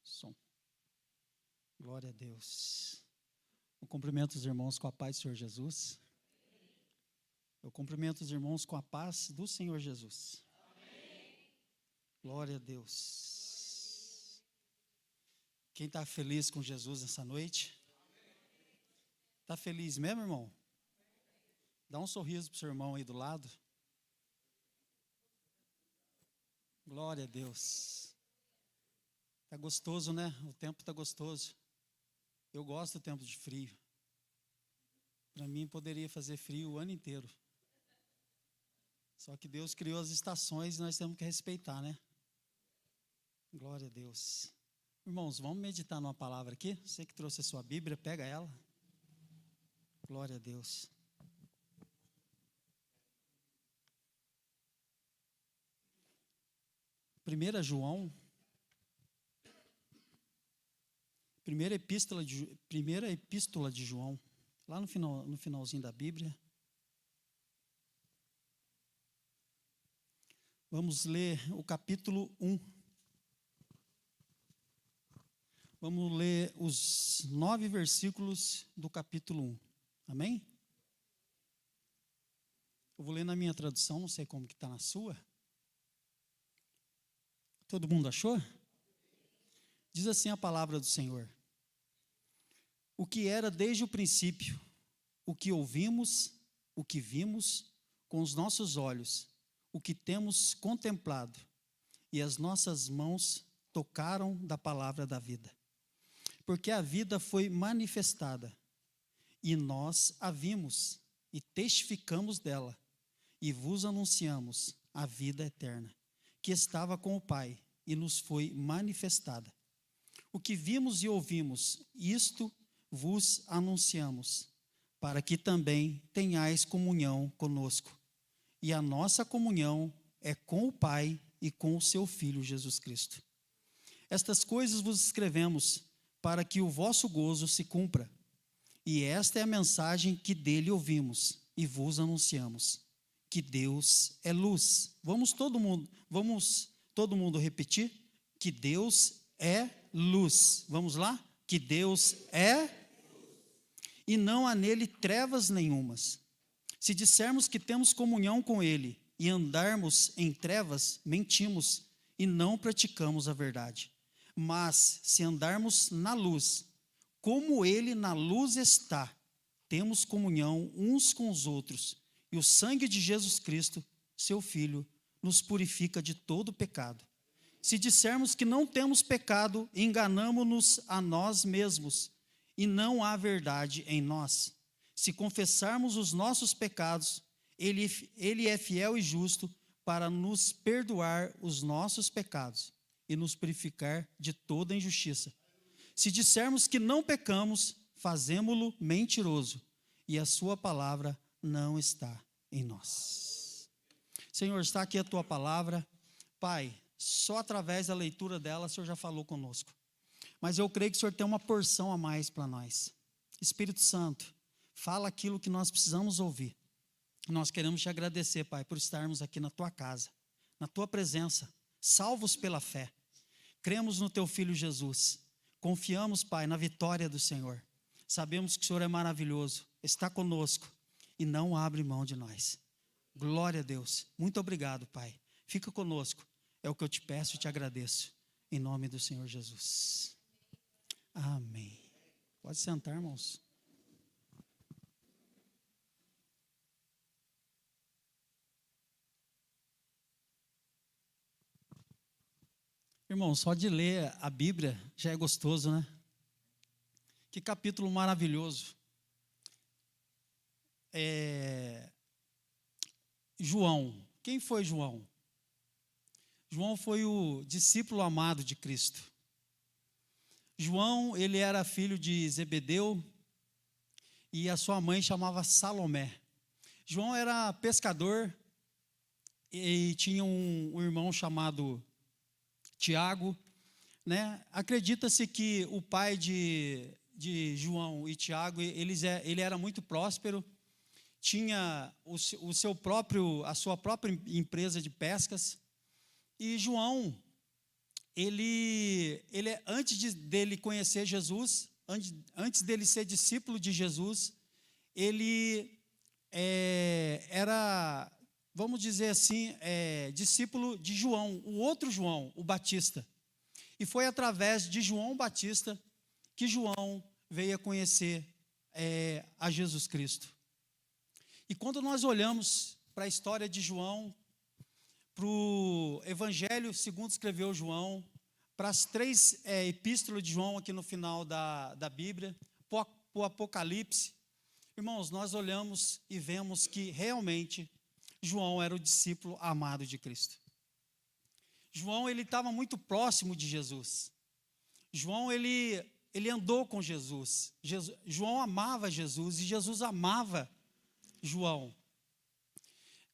Som. Glória a Deus. Eu cumprimento os irmãos com a paz do Senhor Jesus. Eu cumprimento os irmãos com a paz do Senhor Jesus. Amém. Glória a Deus. Quem está feliz com Jesus nessa noite? Está feliz mesmo, irmão? Dá um sorriso para o seu irmão aí do lado. Glória a Deus. Está gostoso, né? O tempo está gostoso. Eu gosto do tempo de frio. Para mim, poderia fazer frio o ano inteiro. Só que Deus criou as estações e nós temos que respeitar, né? Glória a Deus. Irmãos, vamos meditar numa palavra aqui? Você que trouxe a sua Bíblia, pega ela. Glória a Deus. Primeira epístola de João, lá no finalzinho da Bíblia. Vamos ler o capítulo 1. Vamos ler os 9 versículos do capítulo 1. Amém? Eu vou ler na minha tradução, não sei como que está na sua. Todo mundo achou? Diz assim a palavra do Senhor. O que era desde o princípio, o que ouvimos, o que vimos com os nossos olhos, o que temos contemplado, e as nossas mãos tocaram da palavra da vida. Porque a vida foi manifestada, e nós a vimos, e testificamos dela, e vos anunciamos a vida eterna, que estava com o Pai, e nos foi manifestada. O que vimos e ouvimos, isto vos anunciamos, para que também tenhais comunhão conosco. E a nossa comunhão é com o Pai e com o seu Filho Jesus Cristo. Estas coisas vos escrevemos para que o vosso gozo se cumpra. E esta é a mensagem que dele ouvimos e vos anunciamos, que Deus é luz. Vamos todo mundo repetir? Que Deus é luz. Vamos lá? Que Deus é e não há nele trevas nenhumas. Se dissermos que temos comunhão com ele e andarmos em trevas, mentimos e não praticamos a verdade. Mas se andarmos na luz, como ele na luz está, temos comunhão uns com os outros, e o sangue de Jesus Cristo, seu Filho, nos purifica de todo pecado. Se dissermos que não temos pecado, enganamo-nos a nós mesmos, e não há verdade em nós. Se confessarmos os nossos pecados, ele é fiel e justo para nos perdoar os nossos pecados e nos purificar de toda injustiça. Se dissermos que não pecamos, fazemo-lo mentiroso, e a sua palavra não está em nós. Senhor, está aqui a tua palavra. Pai, só através da leitura dela o Senhor já falou conosco. Mas eu creio que o Senhor tem uma porção a mais para nós. Espírito Santo, fala aquilo que nós precisamos ouvir. Nós queremos te agradecer, Pai, por estarmos aqui na tua casa, na tua presença, salvos pela fé. Cremos no teu Filho Jesus. Confiamos, Pai, na vitória do Senhor. Sabemos que o Senhor é maravilhoso, está conosco e não abre mão de nós. Glória a Deus. Muito obrigado, Pai. Fica conosco. É o que eu te peço e te agradeço. Em nome do Senhor Jesus. Amém. Pode sentar, irmãos. Irmão, só de ler a Bíblia já é gostoso, né? Que capítulo maravilhoso. João. Quem foi João? João foi o discípulo amado de Cristo. João, ele era filho de Zebedeu e a sua mãe chamava Salomé. João era pescador e tinha um irmão chamado Tiago, né? Acredita-se que o pai de João e Tiago, ele era muito próspero, tinha a sua própria empresa de pescas, e João dele conhecer Jesus, antes dele ser discípulo de Jesus, ele era, vamos dizer assim, discípulo de João, o outro João, o Batista. E foi através de João Batista que João veio a conhecer a Jesus Cristo. E quando nós olhamos para a história de João, para o Evangelho segundo escreveu João, para as 3 epístolas de João aqui no final da Bíblia, para o Apocalipse, irmãos, nós olhamos e vemos que realmente João era o discípulo amado de Cristo. João, ele estava muito próximo de Jesus. João, ele andou com Jesus. João amava Jesus e Jesus amava João.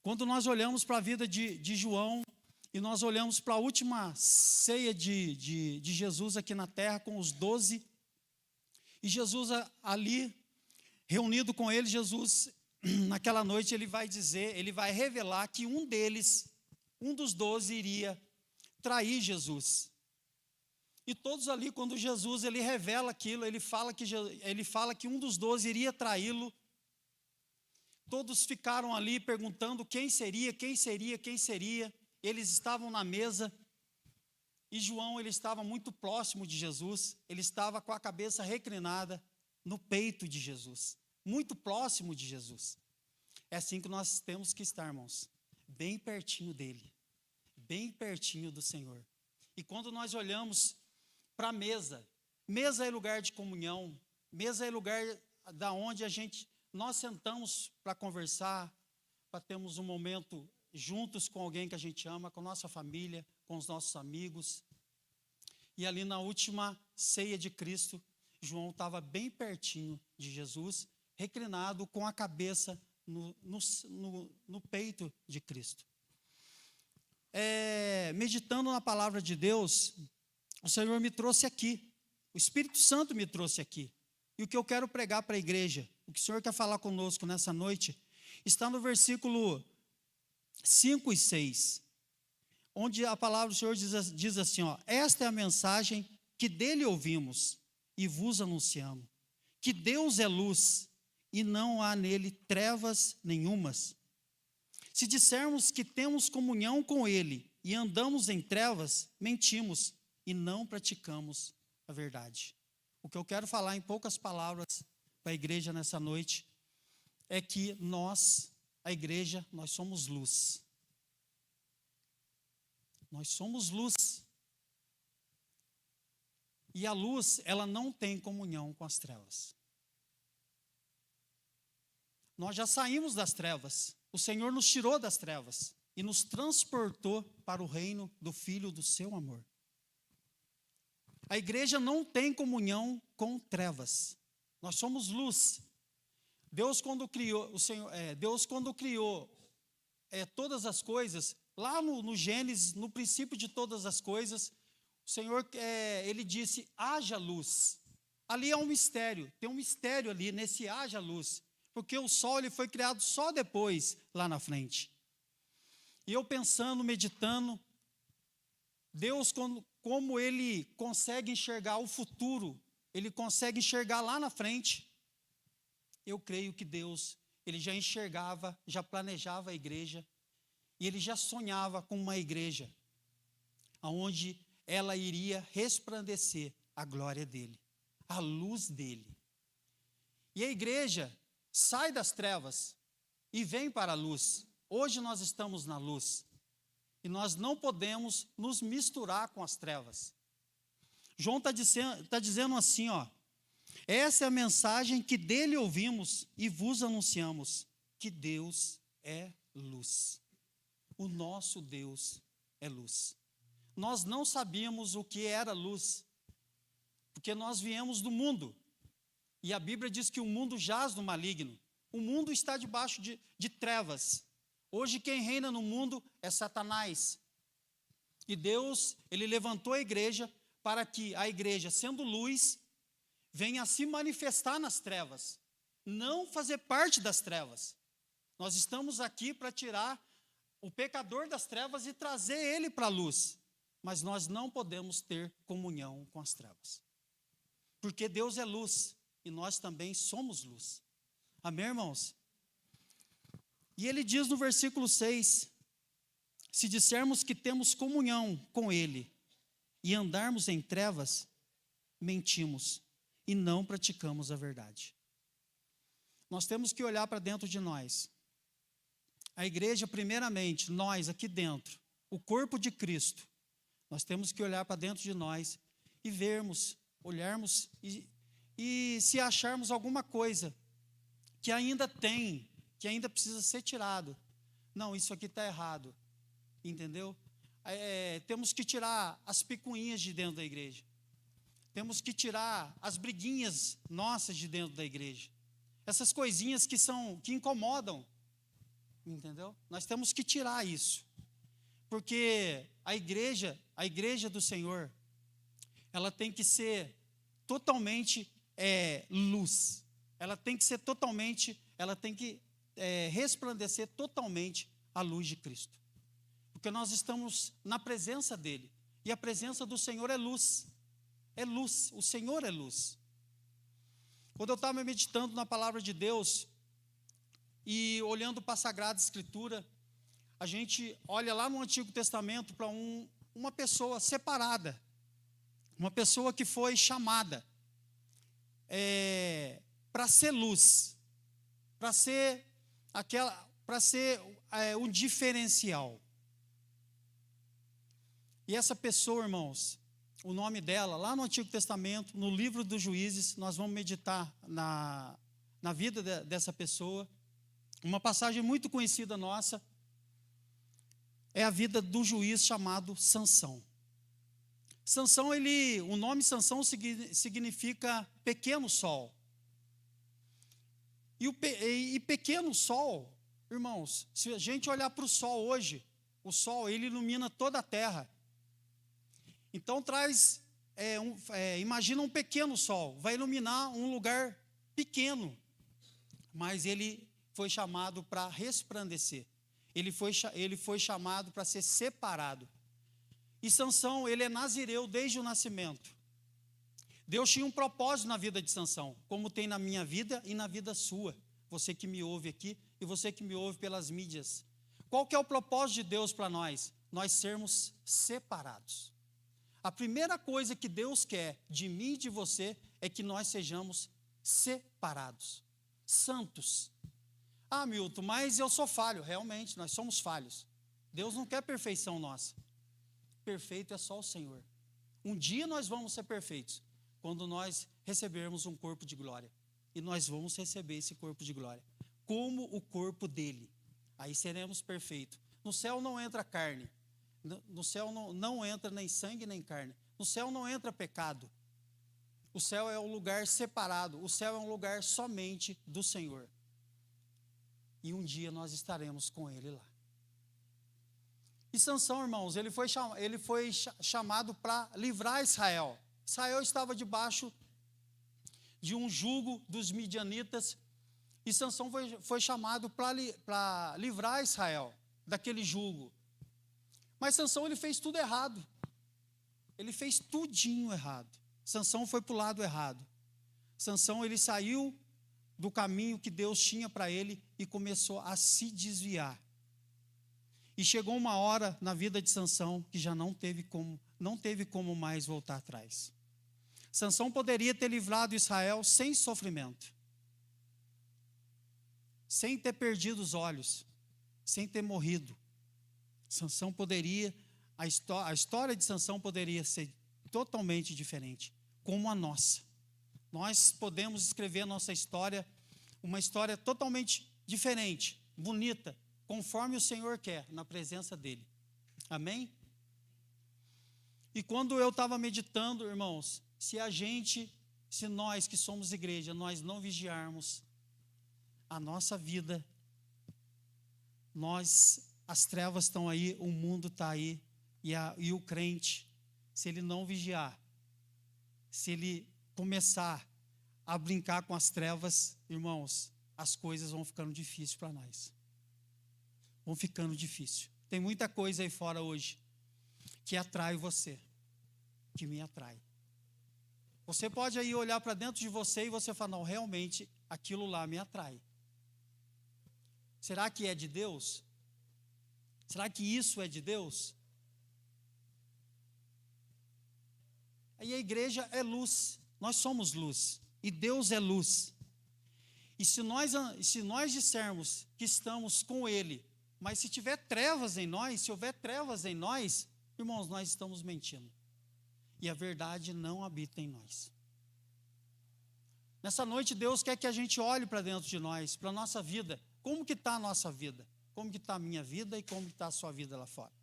Quando nós olhamos para a vida de João e nós olhamos para a última ceia de Jesus aqui na terra com os 12, e Jesus ali, reunido com eles, Jesus, naquela noite, ele vai revelar que um dos 12 iria trair Jesus. E todos ali, quando Jesus ele revela aquilo, ele fala que um dos 12 iria traí-lo, todos ficaram ali perguntando quem seria. Eles estavam na mesa, e João, ele estava muito próximo de Jesus, ele estava com a cabeça reclinada no peito de Jesus, muito próximo de Jesus. É assim que nós temos que estar, irmãos, bem pertinho dele, bem pertinho do Senhor. E quando nós olhamos para a mesa é lugar de comunhão, mesa é lugar da onde nós sentamos para conversar, para termos um momento juntos com alguém que a gente ama, com nossa família, com os nossos amigos. E ali na última ceia de Cristo, João estava bem pertinho de Jesus, reclinado com a cabeça no peito de Cristo. Meditando na palavra de Deus, o Senhor me trouxe aqui, o Espírito Santo me trouxe aqui. E o que eu quero pregar para a igreja, o que o Senhor quer falar conosco nessa noite, está no versículo 5 e 6, onde a palavra do Senhor diz assim, esta é a mensagem que dele ouvimos e vos anunciamos, que Deus é luz e não há nele trevas nenhumas. Se dissermos que temos comunhão com ele e andamos em trevas, mentimos e não praticamos a verdade. O que eu quero falar em poucas palavras para a igreja nessa noite é que nós, a igreja, nós somos luz. Nós somos luz. E a luz, ela não tem comunhão com as trevas. Nós já saímos das trevas. O Senhor nos tirou das trevas e nos transportou para o reino do Filho do seu amor. A igreja não tem comunhão com trevas. Nós somos luz. Deus quando criou todas as coisas, lá no Gênesis, no princípio de todas as coisas, o Senhor, ele disse, haja luz. Ali é um mistério, tem um mistério ali nesse haja luz, porque o sol ele foi criado só depois, lá na frente. E eu pensando, meditando, Deus, como ele consegue enxergar o futuro, ele consegue enxergar lá na frente. Eu creio que Deus, ele já enxergava, já planejava a igreja, e ele já sonhava com uma igreja, onde ela iria resplandecer a glória dele, a luz dele. E a igreja sai das trevas e vem para a luz. Hoje nós estamos na luz. E nós não podemos nos misturar com as trevas. João está dizendo assim, essa é a mensagem que dele ouvimos e vos anunciamos, que Deus é luz. O nosso Deus é luz. Nós não sabíamos o que era luz, porque nós viemos do mundo. E a Bíblia diz que o mundo jaz no maligno. O mundo está debaixo de trevas. Hoje quem reina no mundo é Satanás. E Deus, ele levantou a igreja para que a igreja, sendo luz, venha a se manifestar nas trevas, não fazer parte das trevas. Nós estamos aqui para tirar o pecador das trevas e trazer ele para a luz. mas nós não podemos ter comunhão com as trevas. Porque Deus é luz e nós também somos luz. Amém, irmãos? E ele diz no versículo 6, se dissermos que temos comunhão com ele e andarmos em trevas, mentimos e não praticamos a verdade. Nós temos que olhar para dentro de nós. A igreja, primeiramente, nós aqui dentro, o corpo de Cristo, nós temos que olhar para dentro de nós e vermos, olharmos e se acharmos alguma coisa que ainda precisa ser tirado. Não, isso aqui está errado, entendeu? Temos que tirar as picuinhas de dentro da igreja. Temos que tirar as briguinhas nossas de dentro da igreja. Essas coisinhas que incomodam, entendeu? Nós temos que tirar isso. Porque a igreja do Senhor, ela tem que ser totalmente luz. Ela tem que resplandecer totalmente a luz de Cristo. Porque nós estamos na presença dele. E a presença do Senhor é luz. É luz, o Senhor é luz. Quando eu estava meditando na palavra de Deus e olhando para a Sagrada Escritura, a gente olha lá no Antigo Testamento para uma pessoa separada, uma pessoa que foi chamada para ser luz, para ser um diferencial. E essa pessoa, irmãos, o nome dela, lá no Antigo Testamento, no livro dos Juízes, nós vamos meditar na vida dessa pessoa. Uma passagem muito conhecida nossa é a vida do juiz chamado Sansão. Sansão, o nome Sansão significa pequeno sol. E pequeno sol, irmãos, se a gente olhar para o sol hoje, o sol ele ilumina toda a terra. Então imagina um pequeno sol, vai iluminar um lugar pequeno, mas ele foi chamado para resplandecer. Ele foi chamado para ser separado. E Sansão, ele é nazireu desde o nascimento. Deus tinha um propósito na vida de Sansão, como tem na minha vida e na vida sua. Você que me ouve aqui e você que me ouve pelas mídias. Qual que é o propósito de Deus para nós? Nós sermos separados. A primeira coisa que Deus quer de mim e de você é que nós sejamos separados, santos. Ah, Milton, mas eu sou falho. Realmente, nós somos falhos. Deus não quer perfeição nossa. Perfeito é só o Senhor. Um dia nós vamos ser perfeitos, quando nós recebermos um corpo de glória. E nós vamos receber esse corpo de glória, como o corpo dele. Aí seremos perfeitos. No céu não entra carne. No céu não entra nem sangue nem carne. No céu não entra pecado. O céu é um lugar separado. O céu é um lugar somente do Senhor. E um dia nós estaremos com ele lá. E Sansão, irmãos, ele foi chamado para livrar Israel. Israel estava debaixo de um jugo dos midianitas. E Sansão foi chamado para livrar Israel daquele jugo. Mas Sansão, ele fez tudo errado. Ele fez tudinho errado. Sansão foi para o lado errado. Sansão, ele saiu do caminho que Deus tinha para ele e começou a se desviar. E chegou uma hora na vida de Sansão que já não teve como mais voltar atrás. Sansão poderia ter livrado Israel sem sofrimento, sem ter perdido os olhos, sem ter morrido. Sansão poderia, a história de Sansão poderia ser totalmente diferente, como a nossa. Nós podemos escrever a nossa história, uma história totalmente diferente, bonita, conforme o Senhor quer, na presença dEle. Amém? E quando eu estava meditando, irmãos, se nós que somos igreja, nós não vigiarmos a nossa vida, as trevas estão aí, o mundo está aí, e o crente, se ele não vigiar, se ele começar a brincar com as trevas, irmãos, as coisas vão ficando difíceis para nós. Vão ficando difíceis. Tem muita coisa aí fora hoje que atrai você, que me atrai. Você pode aí olhar para dentro de você e você falar, não, realmente aquilo lá me atrai. Será que é de Deus? Será que isso é de Deus? Aí a igreja é luz, nós somos luz, e Deus é luz. E se nós dissermos que estamos com Ele, mas se tiver trevas em nós, se houver trevas em nós, irmãos, nós estamos mentindo. E a verdade não habita em nós. Nessa noite, Deus quer que a gente olhe para dentro de nós, para a nossa vida. Como que está a nossa vida? Como que está a minha vida e como que está a sua vida lá fora?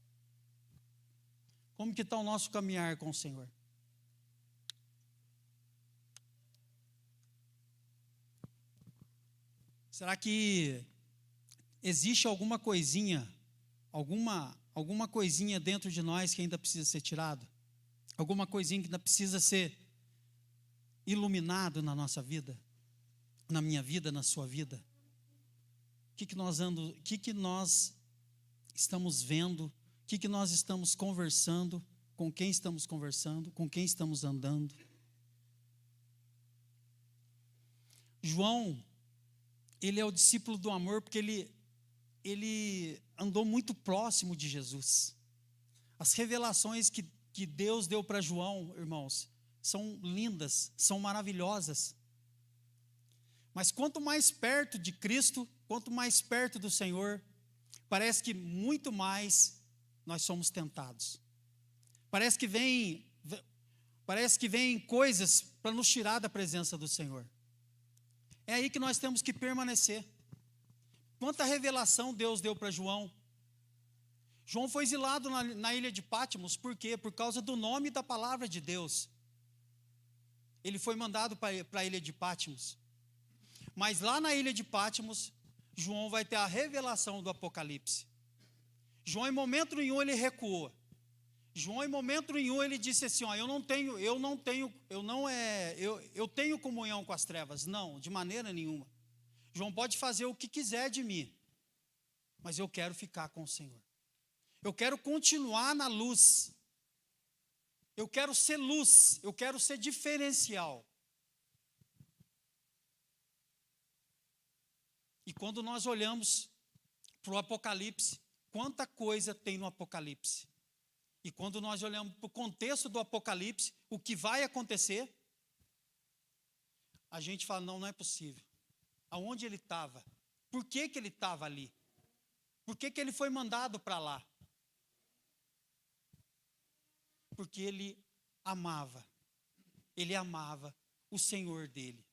Como que está o nosso caminhar com o Senhor? Será que existe alguma coisinha dentro de nós que ainda precisa ser tirada? Alguma coisinha que ainda precisa ser iluminado na nossa vida? Na minha vida, na sua vida? O que nós estamos vendo? O que nós estamos conversando? Com quem estamos conversando? Com quem estamos andando? João, ele é o discípulo do amor porque ele andou muito próximo de Jesus. As revelações que Deus deu para João, irmãos, são lindas, são maravilhosas. Mas quanto mais perto de Cristo, quanto mais perto do Senhor, parece que muito mais nós somos tentados. Parece que vem coisas para nos tirar da presença do Senhor. É aí que nós temos que permanecer. Quanta revelação Deus deu para João. João foi exilado na ilha de Pátimos, por quê? Por causa do nome da palavra de Deus. Ele foi mandado para a ilha de Pátimos. Mas lá na ilha de Pátimos, João vai ter a revelação do Apocalipse. João, em momento nenhum, ele recuou. João, em momento nenhum, ele disse assim, ó, eu tenho comunhão com as trevas. Não, de maneira nenhuma. João pode fazer o que quiser de mim, mas eu quero ficar com o Senhor. Eu quero continuar na luz. Eu quero ser luz, eu quero ser diferencial. E quando nós olhamos para o Apocalipse, quanta coisa tem no Apocalipse. E quando nós olhamos para o contexto do Apocalipse, o que vai acontecer, a gente fala, não é possível. Aonde ele estava? Por que ele estava ali? Por que ele foi mandado para lá? Porque ele amava o Senhor dele.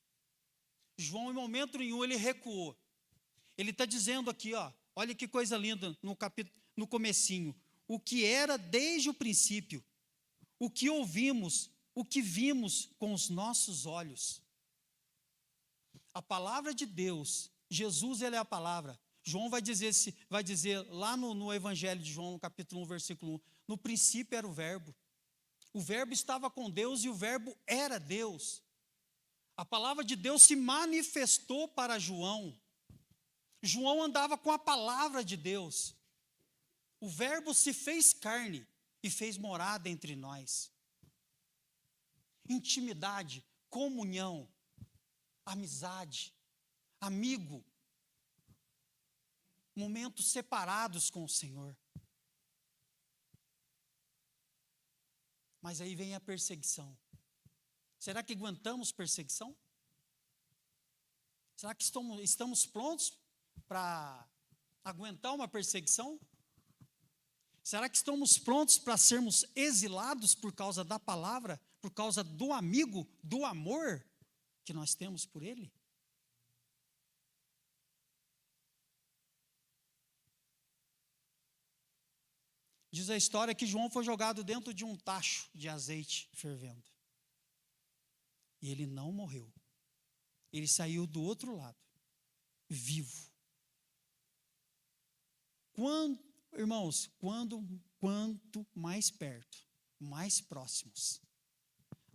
João, em momento nenhum, ele recuou. Ele está dizendo aqui, ó, olha que coisa linda no comecinho. O que era desde o princípio, o que ouvimos, o que vimos com os nossos olhos. A palavra de Deus, Jesus, ele é a palavra. João vai dizer lá no Evangelho de João, no capítulo 1, versículo 1, no princípio era o verbo estava com Deus e o verbo era Deus. A palavra de Deus se manifestou para João. João andava com a palavra de Deus. O verbo se fez carne e fez morada entre nós. Intimidade, comunhão, amizade, amigo, momentos separados com o Senhor. Mas aí vem a perseguição. Será que aguentamos perseguição? Será que estamos prontos para aguentar uma perseguição? Será que estamos prontos para sermos exilados por causa da palavra, por causa do amigo, do amor que nós temos por ele? Diz a história que João foi jogado dentro de um tacho de azeite fervendo. E ele não morreu. Ele saiu do outro lado, vivo. Irmãos, quanto mais perto, mais próximos,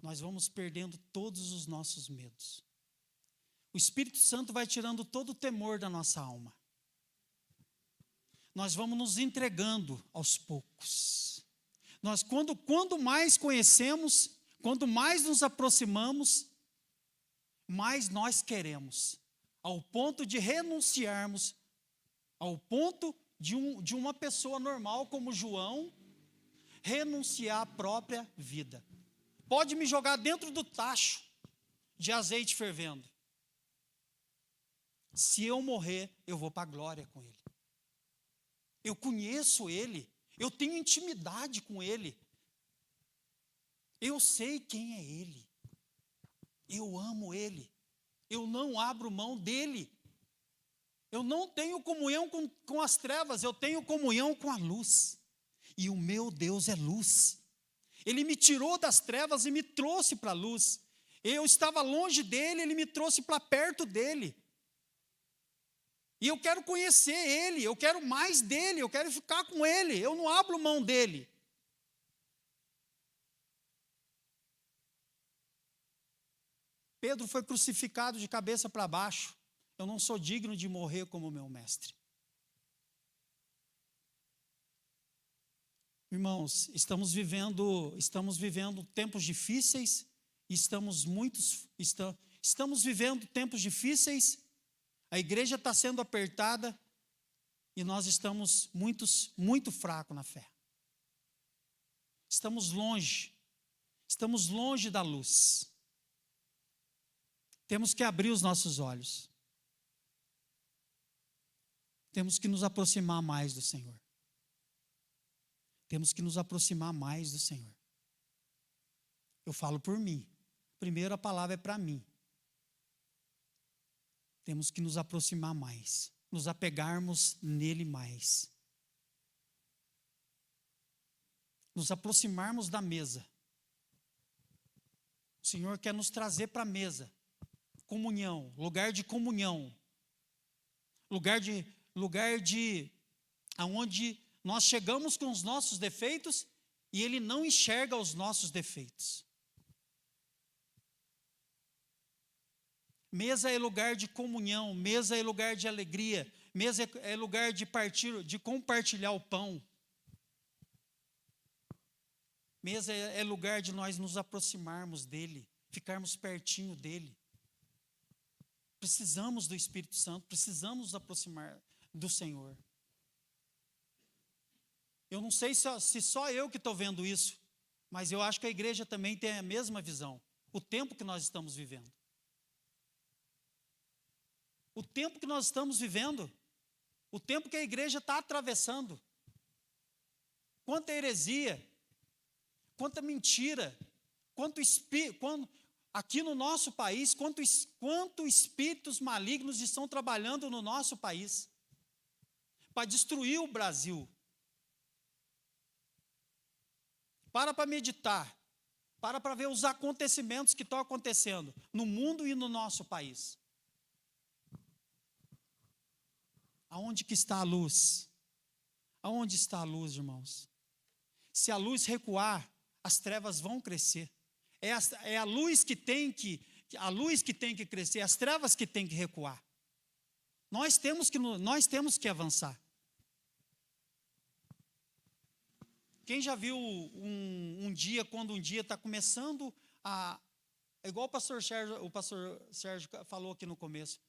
nós vamos perdendo todos os nossos medos. O Espírito Santo vai tirando todo o temor da nossa alma. Nós vamos nos entregando aos poucos. Quando mais conhecemos, quanto mais nos aproximamos, mais nós queremos, ao ponto de renunciarmos, ao ponto de uma pessoa normal como João, renunciar à própria vida. Pode me jogar dentro do tacho de azeite fervendo. Se eu morrer, eu vou para a glória com ele. Eu conheço ele, eu tenho intimidade com ele. Eu sei quem é ele. Eu amo ele. Eu não abro mão dele. Eu não tenho comunhão com as trevas, eu tenho comunhão com a luz. E o meu Deus é luz. Ele me tirou das trevas e me trouxe para a luz. Eu estava longe dele, ele me trouxe para perto dele. E eu quero conhecer ele, eu quero mais dele, eu quero ficar com ele, eu não abro mão dele. Pedro foi crucificado de cabeça para baixo. Eu não sou digno de morrer como meu mestre. Irmãos, estamos vivendo tempos difíceis, estamos vivendo tempos difíceis, a igreja está sendo apertada e nós estamos muito fracos na fé. Estamos longe da luz. Temos que abrir os nossos olhos. Temos que nos aproximar mais do Senhor. Temos que nos aproximar mais do Senhor. Eu falo por mim. Primeiro a palavra é para mim. Temos que nos aproximar mais. Nos apegarmos nele mais. Nos aproximarmos da mesa. O Senhor quer nos trazer para a mesa. Comunhão, lugar de comunhão. Lugar de aonde nós chegamos com os nossos defeitos e ele não enxerga os nossos defeitos. Mesa é lugar de comunhão, mesa é lugar de alegria, mesa é lugar de compartilhar o pão. Mesa é lugar de nós nos aproximarmos dele, ficarmos pertinho dele. Precisamos do Espírito Santo, precisamos nos aproximar do Senhor. Eu não sei se só eu que estou vendo isso, mas eu acho que a igreja também tem a mesma visão. O tempo que nós estamos vivendo. O tempo que nós estamos vivendo, o tempo que a igreja está atravessando. Quanta heresia, quanta mentira, aqui no nosso país, quanto espíritos malignos estão trabalhando no nosso país para destruir o Brasil. Para meditar, para ver os acontecimentos que estão acontecendo no mundo e no nosso país. Aonde que está a luz? Aonde está a luz, irmãos? Se a luz recuar, as trevas vão crescer. É a luz que tem que crescer, as trevas que tem que recuar. Nós temos que avançar. Quem já viu quando um dia está começando é igual o pastor Sérgio falou aqui no começo.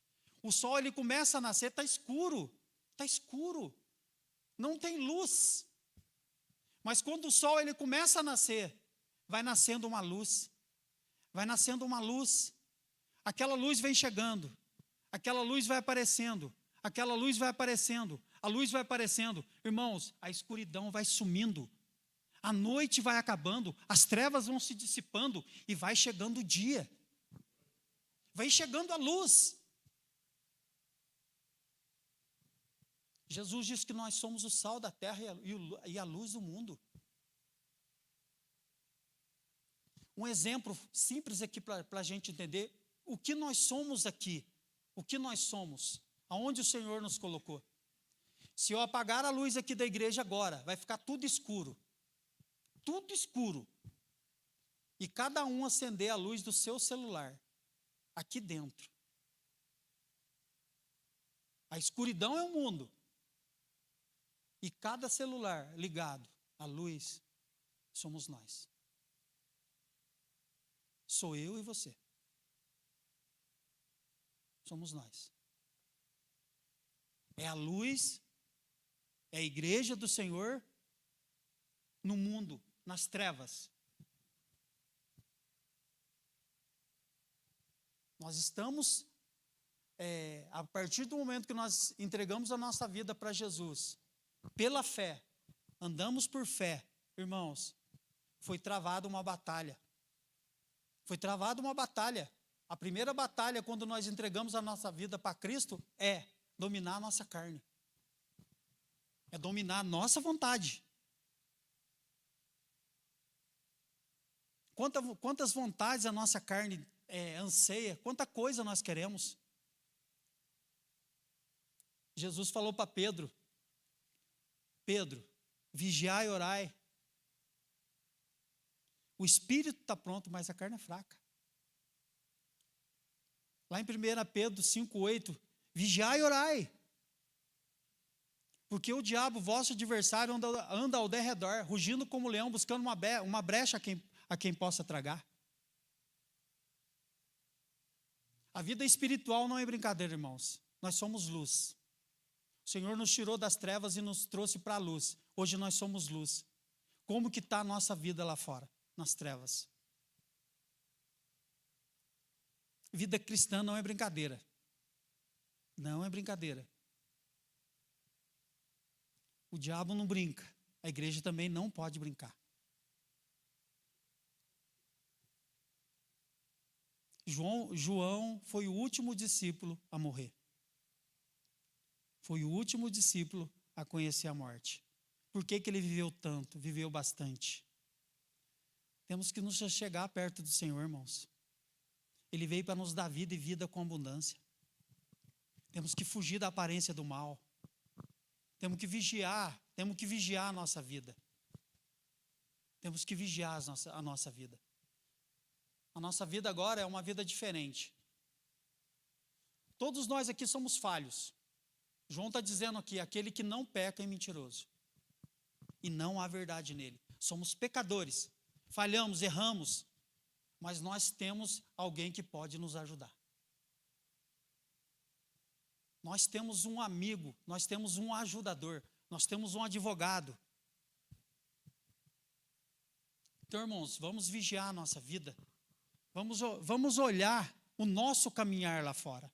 O sol ele começa a nascer, está escuro, não tem luz. Mas quando o sol ele começa a nascer, vai nascendo uma luz. Aquela luz vem chegando, aquela luz vai aparecendo, a luz vai aparecendo. Irmãos, a escuridão vai sumindo, a noite vai acabando, as trevas vão se dissipando e vai chegando o dia. Vai chegando a luz. Jesus disse que nós somos o sal da terra e a luz do mundo. Um exemplo simples aqui para a gente entender o que nós somos aqui, o que nós somos, aonde o Senhor nos colocou. Se eu apagar a luz aqui da igreja agora, vai ficar tudo escuro, e cada um acender a luz do seu celular, aqui dentro. A escuridão é o mundo, e cada celular ligado, a luz somos nós. Sou eu e você. Somos nós. É a luz, é a igreja do Senhor no mundo, nas trevas. Nós estamos, a partir do momento que nós entregamos a nossa vida para Jesus, pela fé, andamos por fé, irmãos, foi travada uma batalha. Foi travada uma batalha. A primeira batalha, quando nós entregamos a nossa vida para Cristo, é dominar a nossa carne. É dominar a nossa vontade. Quantas vontades a nossa carne anseia, quanta coisa nós queremos. Jesus falou para Pedro, Pedro, vigiai e orai. O espírito está pronto, mas a carne é fraca. Lá em 1 Pedro 5,8, vigiai e orai. Porque o diabo, vosso adversário, anda ao derredor, rugindo como leão, buscando uma brecha a quem possa tragar. A vida espiritual não é brincadeira, irmãos. Nós somos luz. O Senhor nos tirou das trevas e nos trouxe para a luz. Hoje nós somos luz. Como que está a nossa vida lá fora? Nas trevas. Vida cristã não é brincadeira. Não é brincadeira. O diabo não brinca. A igreja também não pode brincar. João foi o último discípulo a morrer. Foi o último discípulo a conhecer a morte. Por que ele viveu tanto? Viveu bastante. Temos que nos chegar perto do Senhor, irmãos. Ele veio para nos dar vida e vida com abundância. Temos que fugir da aparência do mal. Temos que vigiar a nossa vida. Temos que vigiar a nossa vida. A nossa vida agora é uma vida diferente. Todos nós aqui somos falhos. João está dizendo aqui, aquele que não peca é mentiroso. E não há verdade nele. Somos pecadores. Falhamos, erramos, mas nós temos alguém que pode nos ajudar. Nós temos um amigo, nós temos um ajudador, nós temos um advogado. Então, irmãos, vamos vigiar a nossa vida. Vamos olhar o nosso caminhar lá fora.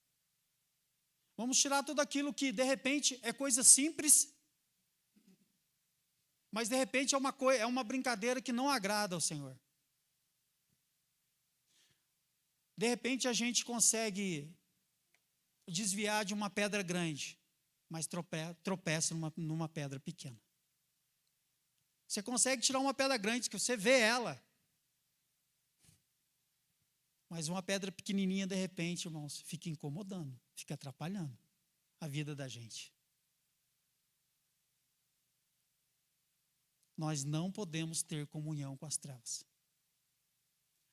Vamos tirar tudo aquilo que, de repente, é coisa simples, mas, de repente, é uma brincadeira que não agrada ao Senhor. De repente, a gente consegue desviar de uma pedra grande, mas tropeça numa pedra pequena. Você consegue tirar uma pedra grande, que você vê ela, mas uma pedra pequenininha, de repente, irmãos, fica incomodando, fica atrapalhando a vida da gente. Nós não podemos ter comunhão com as trevas.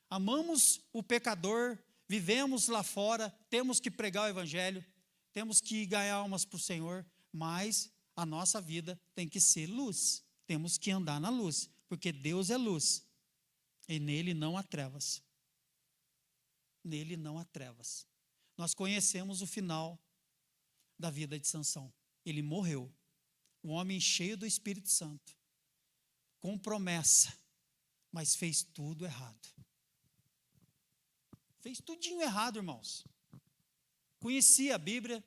Amamos o pecador, vivemos lá fora, temos que pregar o evangelho, temos que ganhar almas para o Senhor, mas a nossa vida tem que ser luz. Temos que andar na luz, porque Deus é luz e nele não há trevas. Nele não há trevas. Nós conhecemos o final da vida de Sansão. Ele morreu, um homem cheio do Espírito Santo, com promessa, mas fez tudo errado. Fez tudinho errado, irmãos. Conhecia a Bíblia,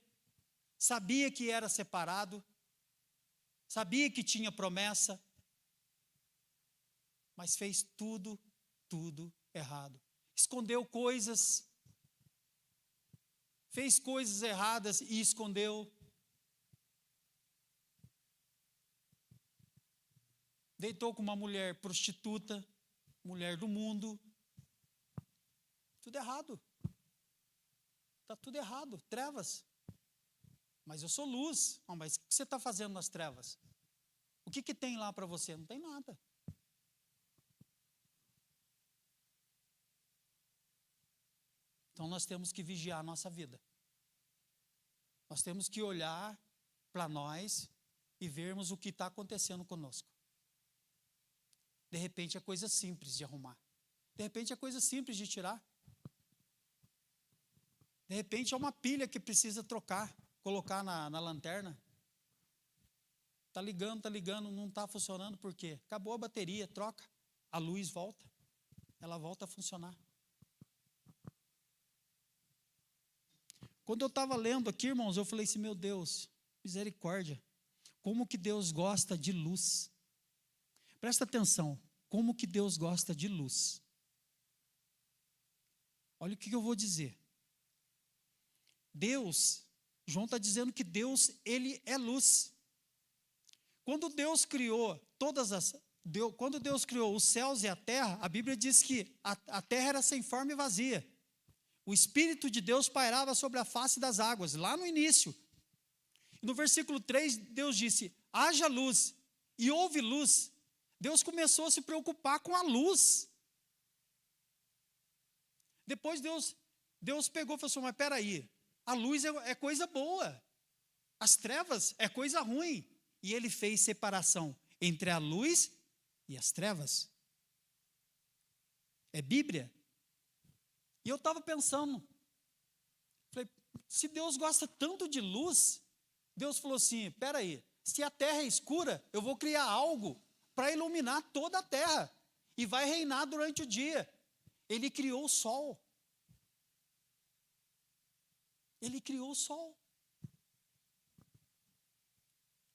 sabia que era separado, sabia que tinha promessa, mas fez tudo errado. Escondeu coisas, fez coisas erradas e escondeu. Deitou com uma mulher prostituta, mulher do mundo. Tudo errado. Está tudo errado, trevas. Mas eu sou luz. Mas o que você está fazendo nas trevas? O que tem lá para você? Não tem nada. Então nós temos que vigiar a nossa vida. Nós temos que olhar para nós e vermos o que está acontecendo conosco. De repente é coisa simples de arrumar. De repente é coisa simples de tirar. De repente é uma pilha que precisa trocar, colocar na lanterna. Está ligando, não está funcionando, por quê? Acabou a bateria, troca, a luz volta, ela volta a funcionar. Quando eu estava lendo aqui, irmãos, eu falei assim, meu Deus, misericórdia, como que Deus gosta de luz. Presta atenção, como que Deus gosta de luz. Olha o que eu vou dizer. Deus, João está dizendo que Deus, ele é luz. Quando Deus criou quando Deus criou os céus e a terra, a Bíblia diz que a terra era sem forma e vazia. O Espírito de Deus pairava sobre a face das águas, lá no início. No versículo 3, Deus disse, haja luz, e houve luz. Deus começou a se preocupar com a luz. Depois Deus pegou e falou assim, mas peraí, a luz é coisa boa, as trevas é coisa ruim. E ele fez separação entre a luz e as trevas. É Bíblia. E eu estava pensando, falei, se Deus gosta tanto de luz, Deus falou assim, peraí, se a terra é escura, eu vou criar algo para iluminar toda a terra, e vai reinar durante o dia. Ele criou o sol. Ele criou o sol.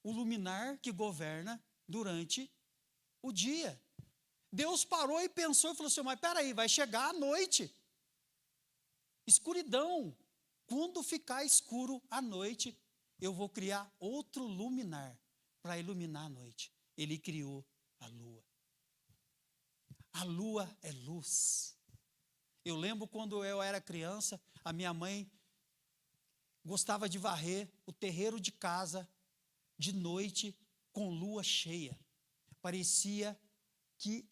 O luminar que governa durante o dia. Deus parou e pensou e falou assim, mas peraí, vai chegar a noite. Escuridão. Quando ficar escuro à noite, eu vou criar outro luminar para iluminar a noite. Ele criou a lua. A lua é luz. Eu lembro quando eu era criança, a minha mãe gostava de varrer o terreiro de casa de noite com lua cheia. Parecia que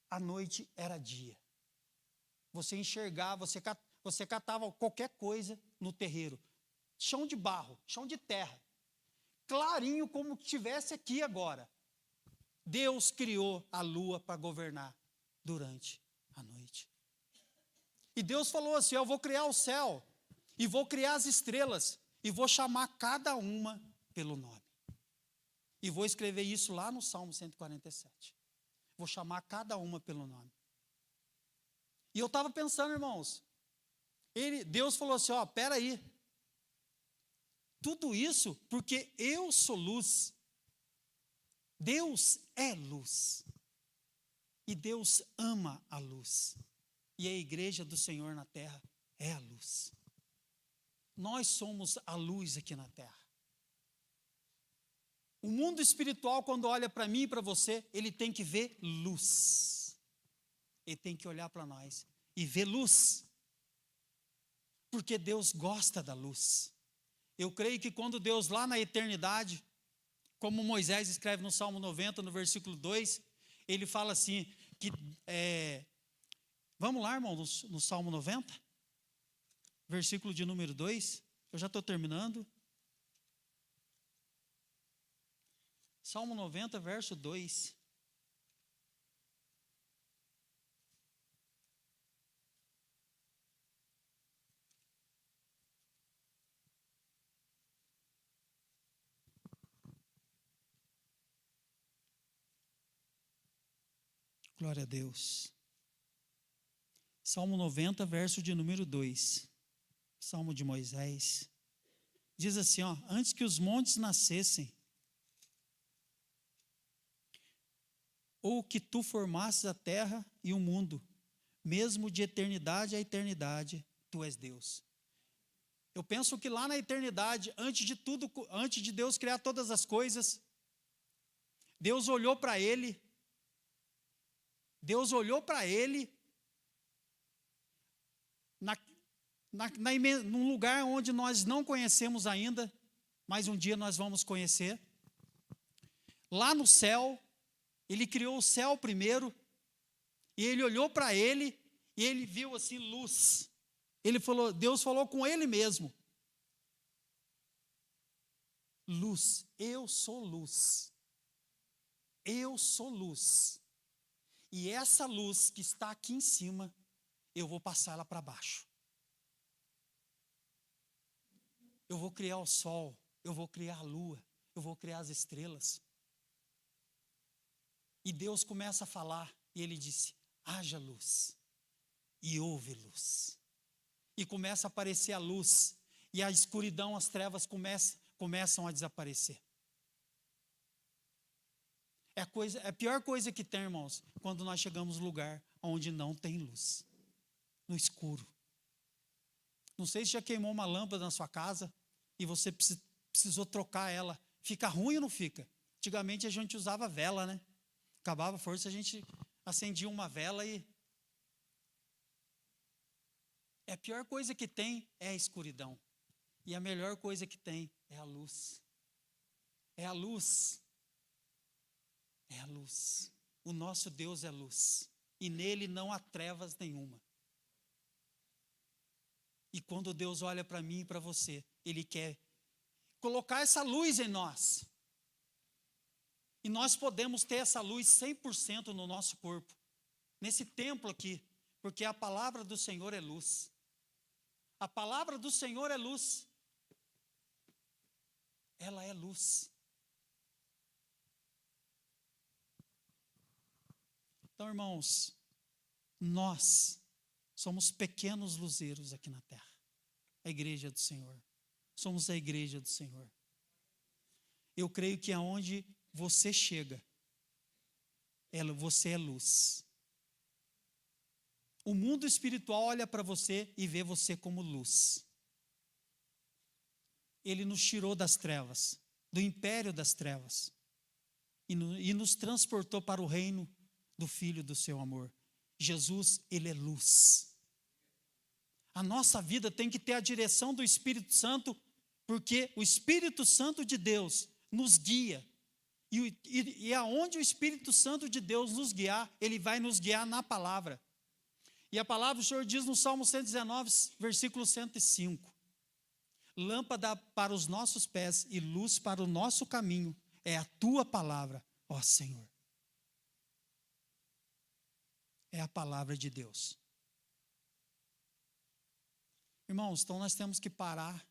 a noite era dia. Você enxergava, você catava qualquer coisa no terreiro. Chão de barro, chão de terra. Clarinho como tivesse aqui agora. Deus criou a lua para governar durante a noite. E Deus falou assim, eu vou criar o céu, e vou criar as estrelas, e vou chamar cada uma pelo nome. E vou escrever isso lá no Salmo 147. Vou chamar cada uma pelo nome. E eu estava pensando, irmãos, Deus falou assim, ó, peraí. Tudo isso porque eu sou luz. Deus é luz. E Deus ama a luz. E a igreja do Senhor na terra é a luz. Nós somos a luz aqui na terra. O mundo espiritual, quando olha para mim e para você, ele tem que ver luz. Ele tem que olhar para nós e ver luz. Porque Deus gosta da luz. Eu creio que quando Deus lá na eternidade, como Moisés escreve no Salmo 90, no versículo 2, ele fala assim, que vamos lá, irmão, no Salmo 90, versículo de número 2, eu já estou terminando. Salmo 90, verso 2. Glória a Deus. Salmo 90, verso de número 2. Salmo de Moisés. Diz assim, ó, antes que os montes nascessem, ou que tu formasses a terra e o mundo, mesmo de eternidade a eternidade, tu és Deus. Eu penso que lá na eternidade, antes de tudo, antes de Deus criar todas as coisas, Deus olhou para ele, num lugar onde nós não conhecemos ainda, mas um dia nós vamos conhecer. Lá no céu, ele criou o céu primeiro, e ele olhou para ele, e ele viu assim luz. Deus falou com ele mesmo. Luz, eu sou luz. Eu sou luz. E essa luz que está aqui em cima, eu vou passar ela para baixo. Eu vou criar o sol, eu vou criar a lua, eu vou criar as estrelas. E Deus começa a falar, e ele disse: haja luz, e houve luz. E começa a aparecer a luz, e a escuridão, as trevas começam a desaparecer. É a pior coisa que tem, irmãos, quando nós chegamos num lugar onde não tem luz, no escuro. Não sei se já queimou uma lâmpada na sua casa e você precisou trocar ela. Fica ruim ou não fica? Antigamente a gente usava vela, né? Acabava a força, a gente acendia uma vela e... A pior coisa que tem é a escuridão. E a melhor coisa que tem é a luz. É a luz. É a luz. O nosso Deus é luz. E nele não há trevas nenhuma. E quando Deus olha para mim e para você, Ele quer colocar essa luz em nós. E nós podemos ter essa luz 100% no nosso corpo. Nesse templo aqui. Porque a palavra do Senhor é luz. A palavra do Senhor é luz. Ela é luz. Então, irmãos, nós somos pequenos luzeiros aqui na terra. A igreja do Senhor. Somos a igreja do Senhor. Eu creio que aonde você chega, você é luz. O mundo espiritual olha para você e vê você como luz. Ele nos tirou das trevas, do império das trevas, e nos transportou para o reino do Filho do seu amor. Jesus, Ele é luz. A nossa vida tem que ter a direção do Espírito Santo, porque o Espírito Santo de Deus nos guia. E aonde o Espírito Santo de Deus nos guiar, Ele vai nos guiar na palavra. E a palavra do Senhor diz no Salmo 119, versículo 105. Lâmpada para os nossos pés e luz para o nosso caminho é a tua palavra, ó Senhor. É a palavra de Deus. Irmãos, então nós temos que parar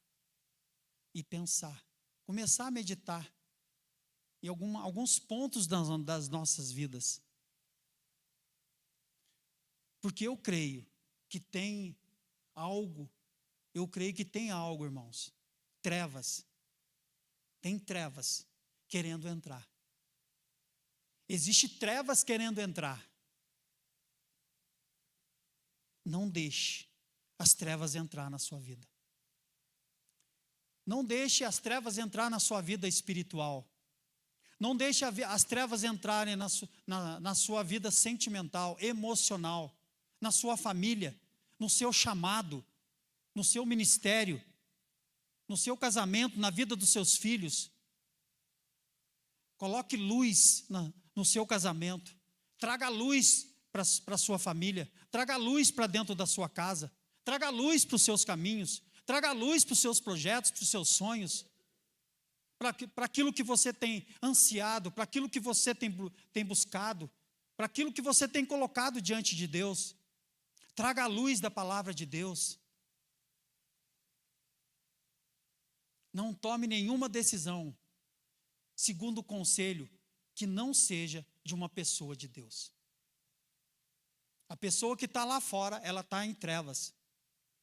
e pensar, começar a meditar em alguns pontos das nossas vidas. Porque eu creio que tem algo, irmãos, tem trevas querendo entrar. Existe trevas querendo entrar. Não deixe as trevas entrar na sua vida. Não deixe as trevas entrar na sua vida espiritual. Não deixe as trevas entrarem na sua vida sentimental, emocional, na sua família, no seu chamado, no seu ministério, no seu casamento, na vida dos seus filhos. Coloque luz no seu casamento. Traga luz para a sua família. Traga luz para dentro da sua casa. Traga luz para os seus caminhos. Traga luz para os seus projetos, para os seus sonhos. Para aquilo que você tem ansiado, para aquilo que você tem buscado, para aquilo que você tem colocado diante de Deus. Traga a luz da palavra de Deus. Não tome nenhuma decisão, segundo o conselho, que não seja de uma pessoa de Deus. A pessoa que está lá fora, ela está em trevas.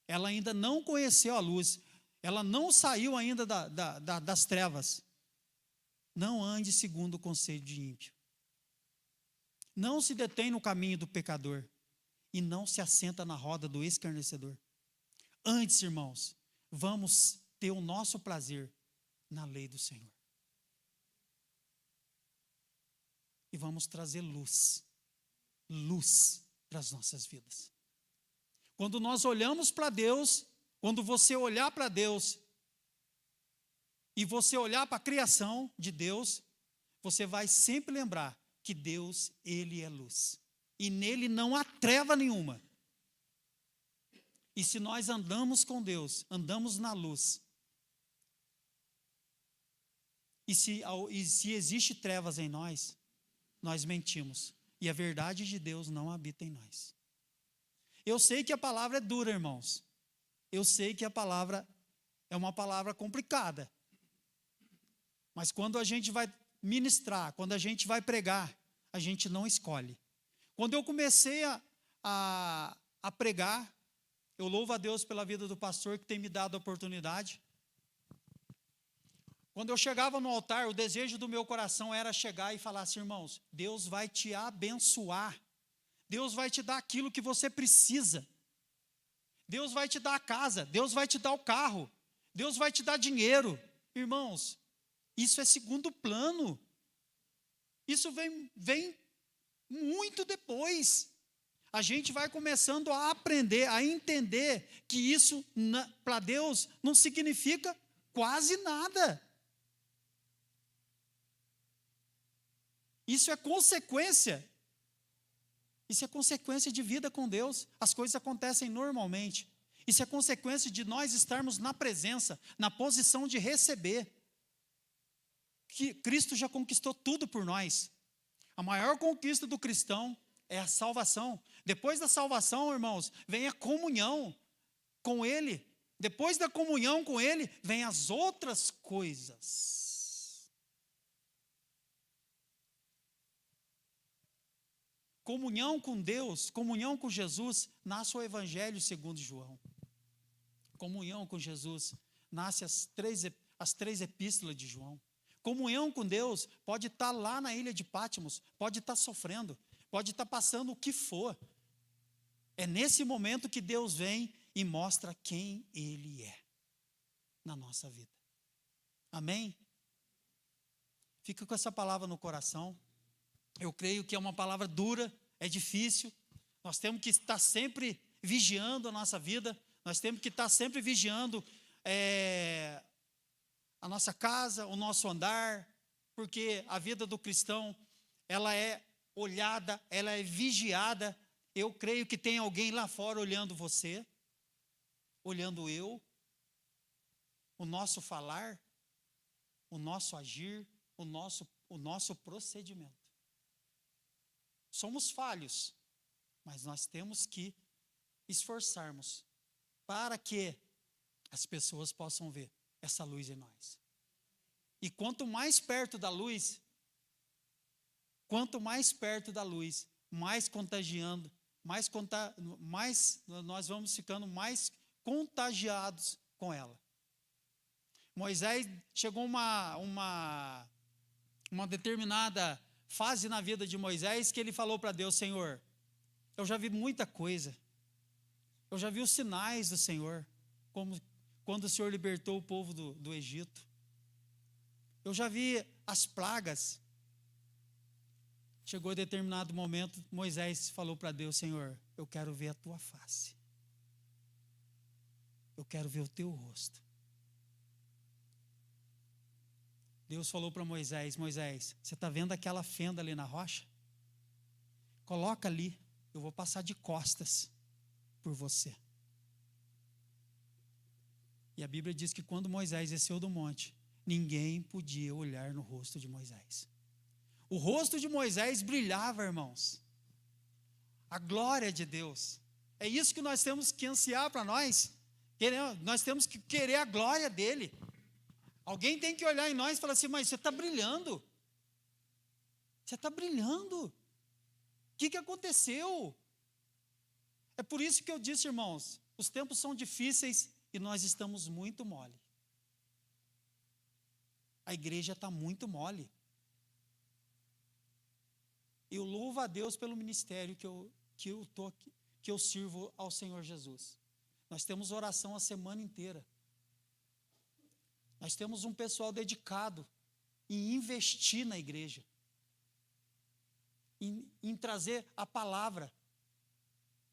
Ela ainda não conheceu a luz. Ela não saiu ainda das trevas. Não ande segundo o conselho de ímpio. Não se detém no caminho do pecador. E não se assenta na roda do escarnecedor. Antes, irmãos, vamos ter o nosso prazer na lei do Senhor. E vamos trazer luz. Luz para as nossas vidas. Quando nós olhamos para Deus, quando você olhar para Deus, e você olhar para a criação de Deus, você vai sempre lembrar que Deus, Ele é luz. E nele não há treva nenhuma. E se nós andamos com Deus, andamos na luz, e se existe trevas em nós, nós mentimos. e a verdade de Deus não habita em nós. Eu sei que a palavra é dura, irmãos. Eu sei que a palavra é uma palavra complicada. Mas quando a gente vai ministrar, quando a gente vai pregar, a gente não escolhe. Quando eu comecei a pregar, eu louvo a Deus pela vida do pastor que tem me dado a oportunidade. Quando eu chegava no altar, o desejo do meu coração era chegar e falar assim, irmãos, Deus vai te abençoar. Deus vai te dar aquilo que você precisa. Deus vai te dar a casa, Deus vai te dar o carro, Deus vai te dar dinheiro. Irmãos, isso é segundo plano. Isso vem muito depois. A gente vai começando a aprender, a entender que isso para Deus não significa quase nada. Isso é consequência. Isso é consequência de vida com Deus. As coisas acontecem normalmente. Isso é consequência de nós estarmos na presença, na posição de receber. Que Cristo já conquistou tudo por nós. A maior conquista do cristão é a salvação. Depois da salvação, irmãos, vem a comunhão com Ele. Depois da comunhão com Ele, vem as outras coisas. Comunhão com Deus, comunhão com Jesus, nasce o Evangelho segundo João. Comunhão com Jesus, nasce as três epístolas de João. Comunhão com Deus pode estar lá na ilha de Patmos, pode estar sofrendo, pode estar passando o que for. É nesse momento que Deus vem e mostra quem Ele é na nossa vida. Amém? Fica com essa palavra no coração. Eu creio que é uma palavra dura, é difícil. Nós temos que estar sempre vigiando a nossa vida. Nós temos que estar sempre vigiando a nossa casa, o nosso andar, porque a vida do cristão, ela é olhada, ela é vigiada. Eu creio que tem alguém lá fora olhando você, olhando eu, o nosso falar, o nosso agir, o nosso procedimento. Somos falhos, mas nós temos que esforçarmos para que as pessoas possam ver essa luz em nós. E quanto mais perto da luz, mais contagiando, mais nós vamos ficando mais contagiados com ela. Moisés chegou uma determinada fase na vida de Moisés que ele falou para Deus, Senhor, eu já vi muita coisa, eu já vi os sinais do Senhor, como quando o Senhor libertou o povo do Egito. Eu já vi as pragas. Chegou a determinado momento, Moisés falou para Deus, Senhor, eu quero ver a tua face. Eu quero ver o teu rosto. Deus falou para Moisés, Moisés, você está vendo aquela fenda ali na rocha? Coloca ali, eu vou passar de costas por você. E a Bíblia diz que quando Moisés desceu do monte, ninguém podia olhar no rosto de Moisés. O rosto de Moisés brilhava, irmãos. A glória de Deus. É isso que nós temos que ansiar para nós. Nós temos que querer a glória dele. Alguém tem que olhar em nós e falar assim, mas você está brilhando. Você está brilhando. O que aconteceu? É por isso que eu disse, irmãos, os tempos são difíceis e nós estamos muito mole. A igreja está muito mole. Eu louvo a Deus pelo ministério que eu sirvo ao Senhor Jesus. Nós temos oração a semana inteira. Nós temos um pessoal dedicado em investir na igreja, em trazer a palavra,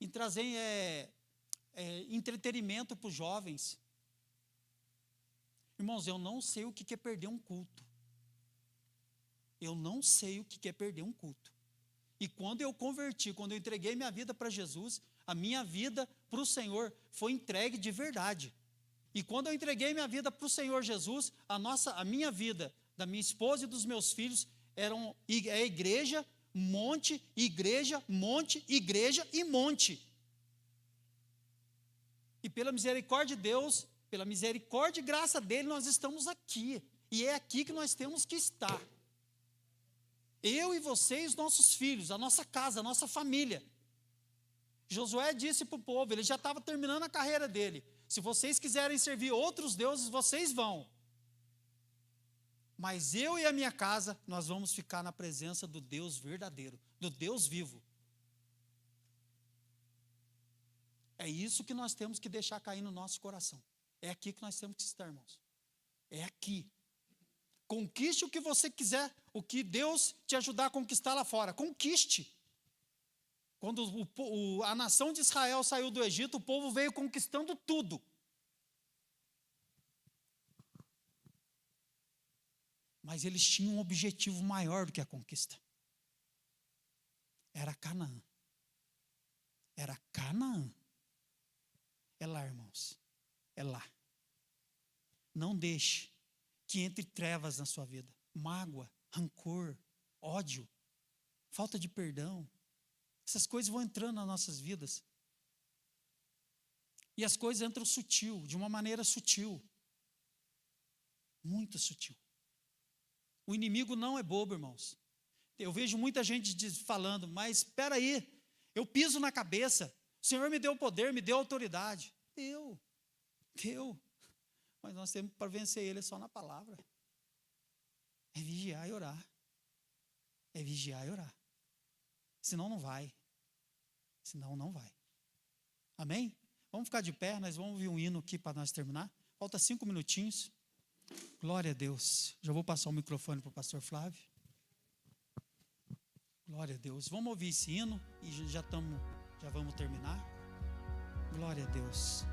em trazer entretenimento para os jovens. Irmãos, eu não sei o que é perder um culto. Eu não sei o que é perder um culto. E quando eu converti, quando eu entreguei minha vida para Jesus, a minha vida para o Senhor foi entregue de verdade. E quando eu entreguei minha vida para o Senhor Jesus, a minha vida, da minha esposa e dos meus filhos, é a igreja monte, igreja, monte, igreja e monte. E pela misericórdia de Deus, pela misericórdia e graça dele, nós estamos aqui. E é aqui que nós temos que estar. Eu e você e os nossos filhos, a nossa casa, a nossa família. Josué disse para o povo, ele já estava terminando a carreira dele: se vocês quiserem servir outros deuses, vocês vão. Mas eu e a minha casa, nós vamos ficar na presença do Deus verdadeiro, do Deus vivo. É isso que nós temos que deixar cair no nosso coração. É aqui que nós temos que estar, irmãos. É aqui. Conquiste o que você quiser, o que Deus te ajudar a conquistar lá fora. Conquiste. Quando a nação de Israel saiu do Egito, o povo veio conquistando tudo. Mas eles tinham um objetivo maior do que a conquista. Era Canaã. Era Canaã. É lá, irmãos. É lá. Não deixe que entre trevas na sua vida. Mágoa, rancor, ódio, falta de perdão. Essas coisas vão entrando nas nossas vidas. E as coisas entram sutil, de uma maneira sutil. Muito sutil. O inimigo não é bobo, irmãos. Eu vejo muita gente falando, mas espera aí, eu piso na cabeça. O Senhor me deu poder, me deu autoridade. Deu. Mas nós temos para vencer ele só na palavra. É vigiar e orar. É vigiar e orar. Senão não vai. Senão não vai. Amém? Vamos ficar de pé, nós vamos ouvir um hino aqui para nós terminar. Falta 5 minutinhos. Glória a Deus. Já vou passar o microfone para o pastor Flávio. Glória a Deus. Vamos ouvir esse hino e já vamos terminar. Glória a Deus.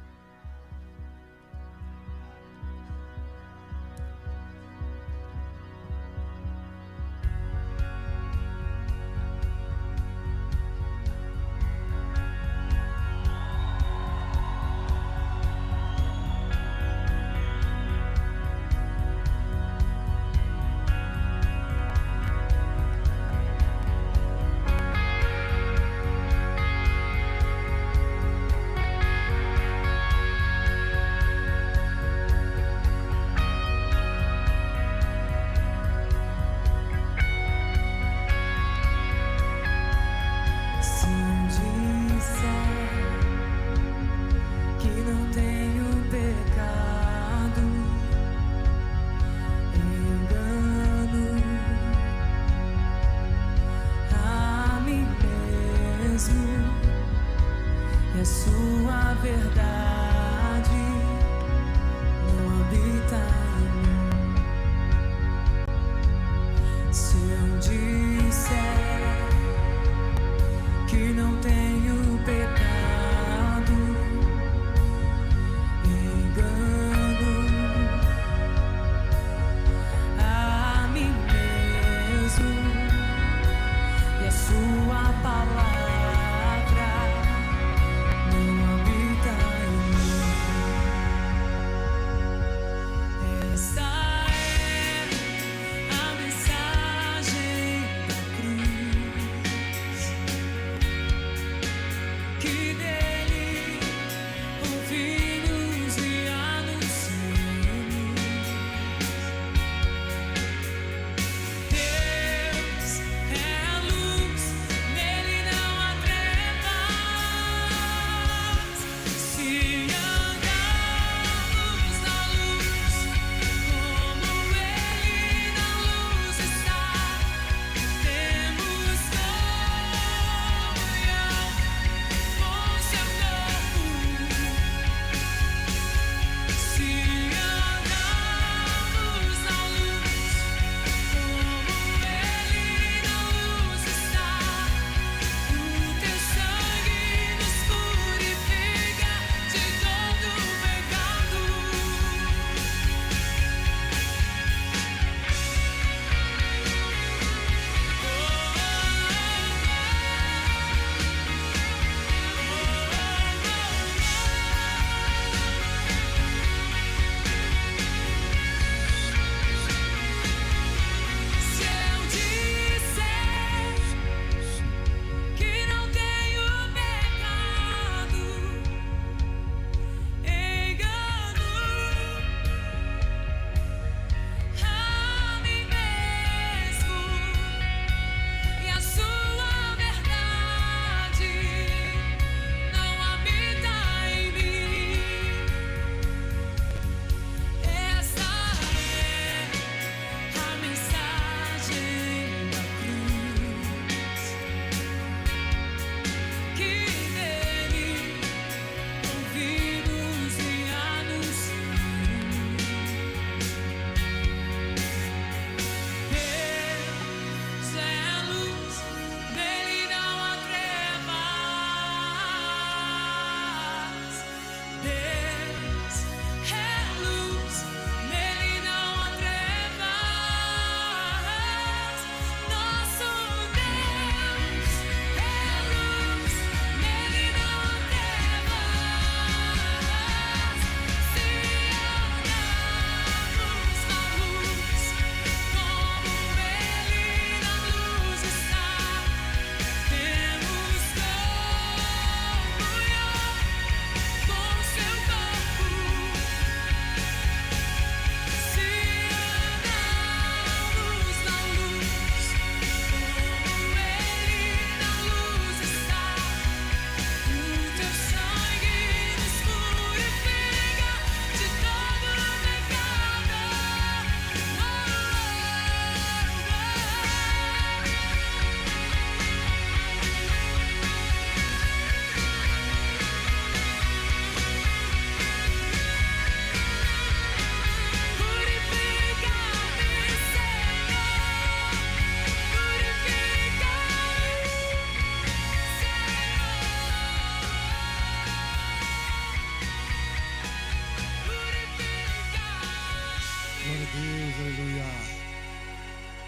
Palavra não habita em mim.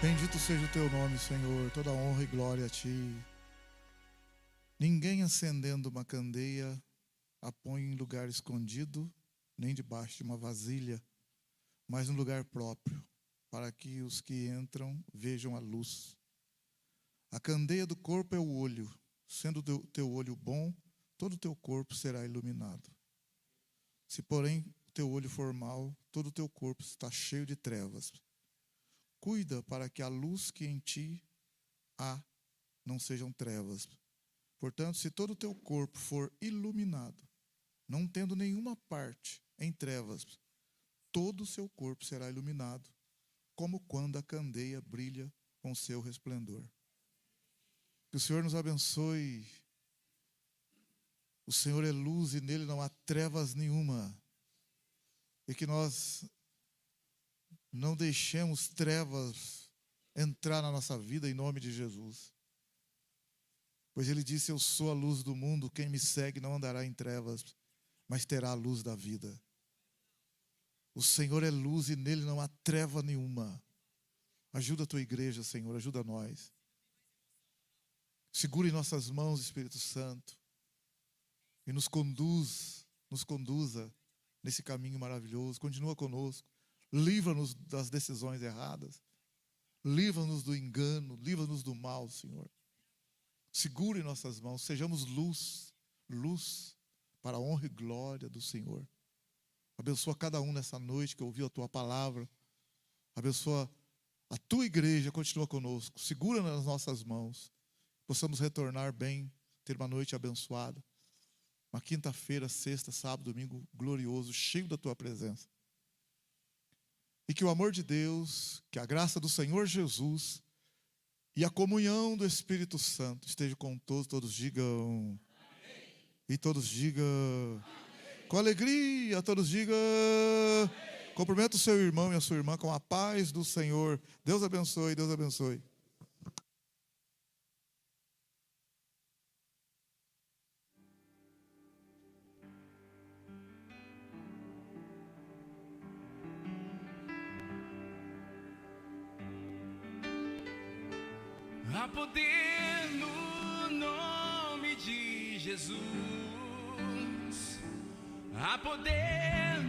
Bendito seja o teu nome, Senhor, toda honra e glória a ti. Ninguém acendendo uma candeia a põe em lugar escondido, nem debaixo de uma vasilha, mas no lugar próprio, para que os que entram vejam a luz. A candeia do corpo é o olho. Sendo o teu olho bom, todo o teu corpo será iluminado. Se, porém, o teu olho for mau, todo o teu corpo está cheio de trevas. Cuida para que a luz que em ti há não sejam trevas. Portanto, se todo o teu corpo for iluminado, não tendo nenhuma parte em trevas, todo o seu corpo será iluminado, como quando a candeia brilha com seu resplendor. Que o Senhor nos abençoe. O Senhor é luz e nele não há trevas nenhuma. E que nós não deixemos trevas entrar na nossa vida em nome de Jesus. Pois ele disse: eu sou a luz do mundo, quem me segue não andará em trevas, mas terá a luz da vida. O Senhor é luz e nele não há treva nenhuma. Ajuda a tua igreja, Senhor, ajuda nós. Segura em nossas mãos, Espírito Santo, e nos conduza nesse caminho maravilhoso. Continua conosco. Livra-nos das decisões erradas. Livra-nos do engano. Livra-nos do mal, Senhor. Segura em nossas mãos. Sejamos luz. Luz para a honra e glória do Senhor. Abençoa cada um nessa noite que ouviu a tua palavra. Abençoa a tua igreja. Continua conosco. Segura nas nossas mãos. Possamos retornar bem. Ter uma noite abençoada. Uma quinta-feira, sexta, sábado, domingo glorioso, cheio da tua presença. E que o amor de Deus, que a graça do Senhor Jesus e a comunhão do Espírito Santo esteja com todos. Todos digam amém. E todos digam amém. Com alegria, todos digam amém. Cumprimenta o seu irmão e a sua irmã com a paz do Senhor. Deus abençoe, Deus abençoe. Há poder no nome de Jesus. Há poder